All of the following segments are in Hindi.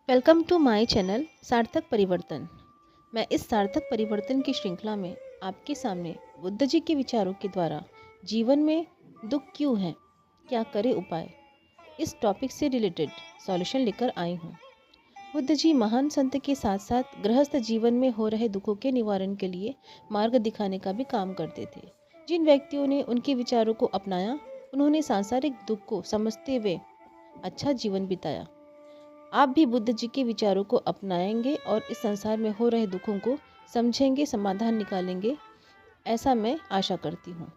वेलकम टू माय चैनल सार्थक परिवर्तन। मैं इस सार्थक परिवर्तन की श्रृंखला में आपके सामने बुद्ध जी के विचारों के द्वारा जीवन में दुख क्यों है, क्या करे उपाय, इस टॉपिक से रिलेटेड सॉल्यूशन लेकर आई हूँ। बुद्ध जी महान संत के साथ साथ गृहस्थ जीवन में हो रहे दुखों के निवारण के लिए मार्ग दिखाने का भी काम करते थे। जिन व्यक्तियों ने उनके विचारों को अपनाया, उन्होंने सांसारिक दुख को समझते हुए अच्छा जीवन बिताया। आप भी बुद्ध जी के विचारों को अपनाएंगे और इस संसार में हो रहे दुखों को समझेंगे, समाधान निकालेंगे, ऐसा मैं आशा करती हूँ।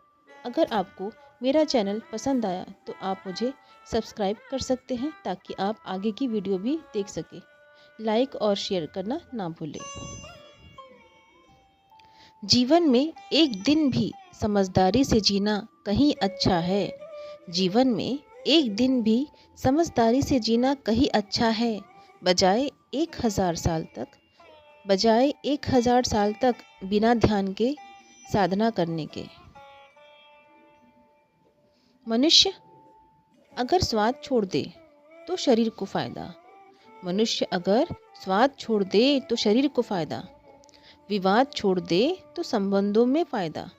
अगर आपको मेरा चैनल पसंद आया तो आप मुझे सब्सक्राइब कर सकते हैं ताकि आप आगे की वीडियो भी देख सकें। लाइक और शेयर करना ना भूलें। जीवन में एक दिन भी समझदारी से जीना कहीं अच्छा है। जीवन में एक दिन भी समझदारी से जीना कहीं अच्छा है, बजाय 1000 साल तक बिना ध्यान के साधना करने के। मनुष्य अगर स्वाद छोड़ दे तो शरीर को फायदा। मनुष्य अगर स्वाद छोड़ दे तो शरीर को फायदा। विवाद छोड़ दे तो संबंधों में फायदा।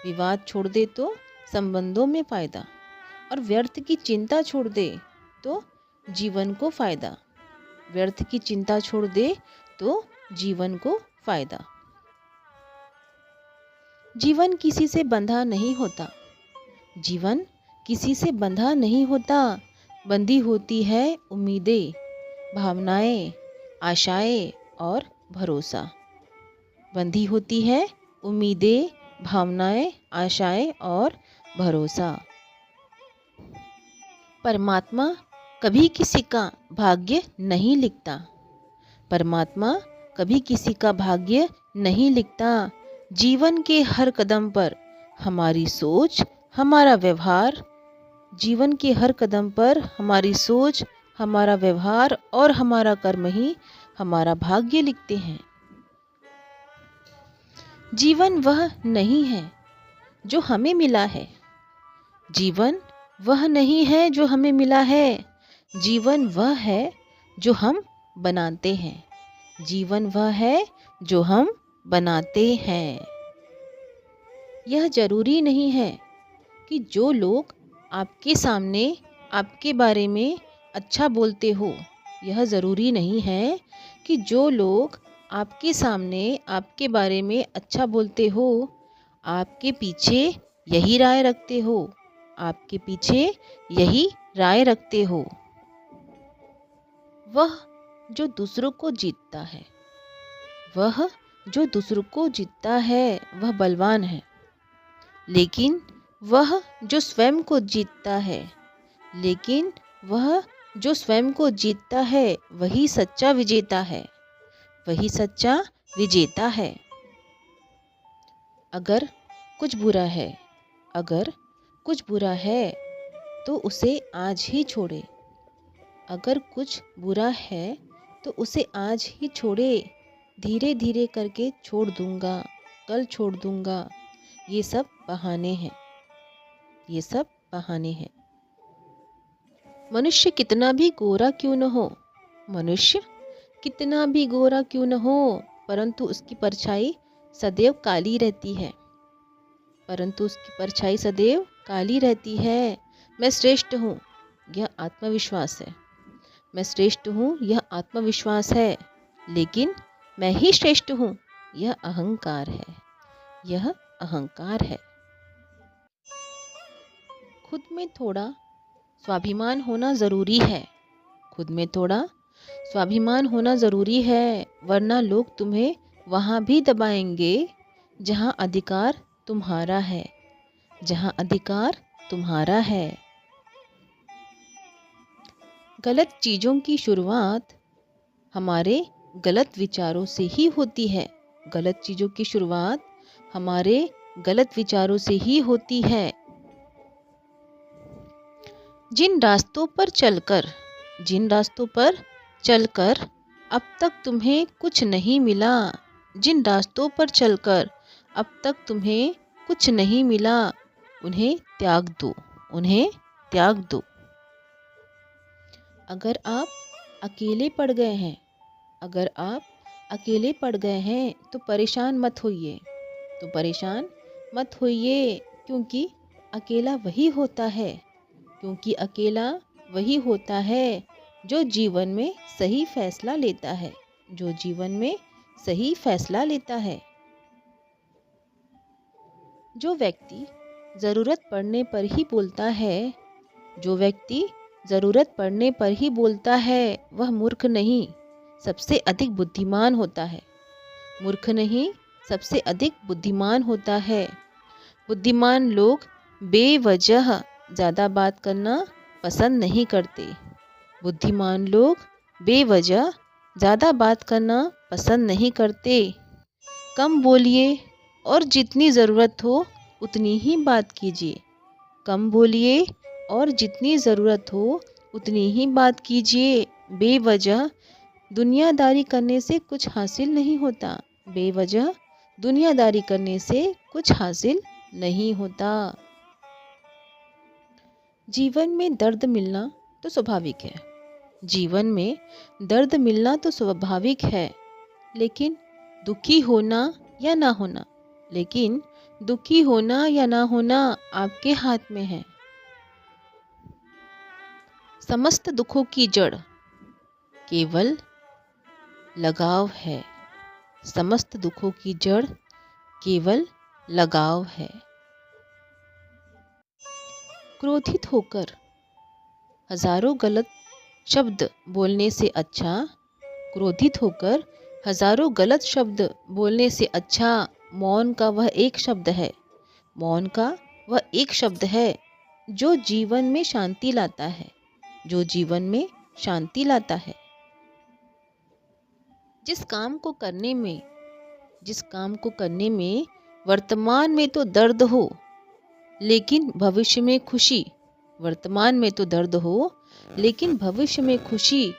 विवाद छोड़ दे तो संबंधों में फायदा। और व्यर्थ की चिंता छोड़ दे तो जीवन को फायदा। व्यर्थ की चिंता छोड़ दे तो जीवन को फायदा। जीवन किसी से बंधा नहीं होता। जीवन किसी से बंधा नहीं होता। बंधी होती है उम्मीदें, भावनाएं, आशाएं और भरोसा। बंधी होती है उम्मीदें, भावनाएं, आशाएं और भरोसा। परमात्मा कभी किसी का भाग्य नहीं लिखता। परमात्मा कभी किसी का भाग्य नहीं लिखता। जीवन के हर कदम पर हमारी सोच, हमारा व्यवहार, जीवन के हर कदम पर हमारी सोच, हमारा व्यवहार और हमारा कर्म ही हमारा भाग्य लिखते हैं। जीवन वह नहीं है जो हमें मिला है। जीवन वह नहीं है जो हमें मिला है। जीवन वह है जो हम बनाते हैं। जीवन वह है जो हम बनाते हैं। यह जरूरी नहीं है कि जो लोग आपके सामने आपके बारे में अच्छा बोलते हो, यह ज़रूरी नहीं है कि जो लोग आपके सामने आपके बारे में अच्छा बोलते हो, आपके पीछे यही राय रखते हो, आपके पीछे यही राय रखते हो। वह जो दूसरों को जीतता है, वह जो दूसरों को जीतता है वह बलवान है। लेकिन वह जो स्वयं को जीतता है, लेकिन वह जो स्वयं को जीतता है वही सच्चा विजेता है। वही सच्चा विजेता है। अगर कुछ बुरा है, अगर कुछ बुरा है तो उसे आज ही छोड़े। अगर कुछ बुरा है तो उसे आज ही छोड़े। धीरे धीरे करके छोड़ दूंगा, कल छोड़ दूंगा, ये सब बहाने हैं। ये सब बहाने हैं। मनुष्य कितना भी गोरा क्यों न हो, मनुष्य कितना भी गोरा क्यों न हो, परंतु उसकी परछाई सदैव काली रहती है। परंतु उसकी परछाई सदैव काली रहती है। मैं श्रेष्ठ हूँ, यह आत्मविश्वास है। मैं श्रेष्ठ हूँ, यह आत्मविश्वास है। लेकिन मैं ही श्रेष्ठ हूँ, यह अहंकार है। यह अहंकार है। खुद में थोड़ा स्वाभिमान होना ज़रूरी है। खुद में थोड़ा स्वाभिमान होना ज़रूरी है, वरना लोग तुम्हें वहाँ भी दबाएंगे जहाँ अधिकार तुम्हारा है। जहाँ अधिकार तुम्हारा है। गलत चीज़ों की शुरुआत हमारे गलत विचारों से ही होती है। गलत चीज़ों की शुरुआत हमारे गलत विचारों से ही होती है। जिन रास्तों पर चलकर अब तक तुम्हें कुछ नहीं मिला, जिन रास्तों पर चलकर अब तक तुम्हें कुछ नहीं मिला, उन्हें त्याग दो, उन्हें त्याग दो। अगर आप अकेले पड़ गए हैं। अगर आप अकेले पड़ गए हैं तो परेशान मत होइए, क्योंकि अकेला वही होता है, जो जीवन में सही फैसला लेता है, जो व्यक्ति ज़रूरत पड़ने पर ही बोलता है, वह मूर्ख नहीं सबसे अधिक बुद्धिमान होता है। बुद्धिमान लोग बेवजह ज़्यादा बात करना पसंद नहीं करते। कम बोलिए और जितनी ज़रूरत हो उतनी ही बात कीजिए। बेवजह दुनियादारी करने से कुछ हासिल नहीं होता। जीवन में दर्द मिलना तो स्वाभाविक है, लेकिन दुखी होना या ना होना आपके हाथ में है। समस्त दुखों की जड़ केवल लगाव है। क्रोधित होकर हजारों गलत शब्द बोलने से अच्छा मौन का वह एक शब्द है जो जीवन में शांति लाता है। जिस काम को करने में वर्तमान में तो दर्द हो, लेकिन भविष्य में खुशी,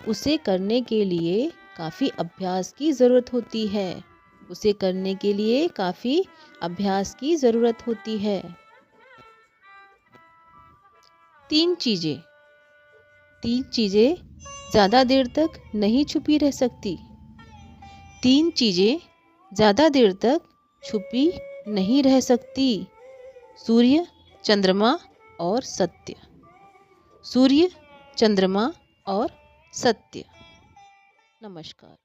उसे करने के लिए काफ़ी अभ्यास की ज़रूरत होती है। तीन चीज़ें ज़्यादा देर तक नहीं छुपी रह सकती। सूर्य, चंद्रमा और सत्य। नमस्कार।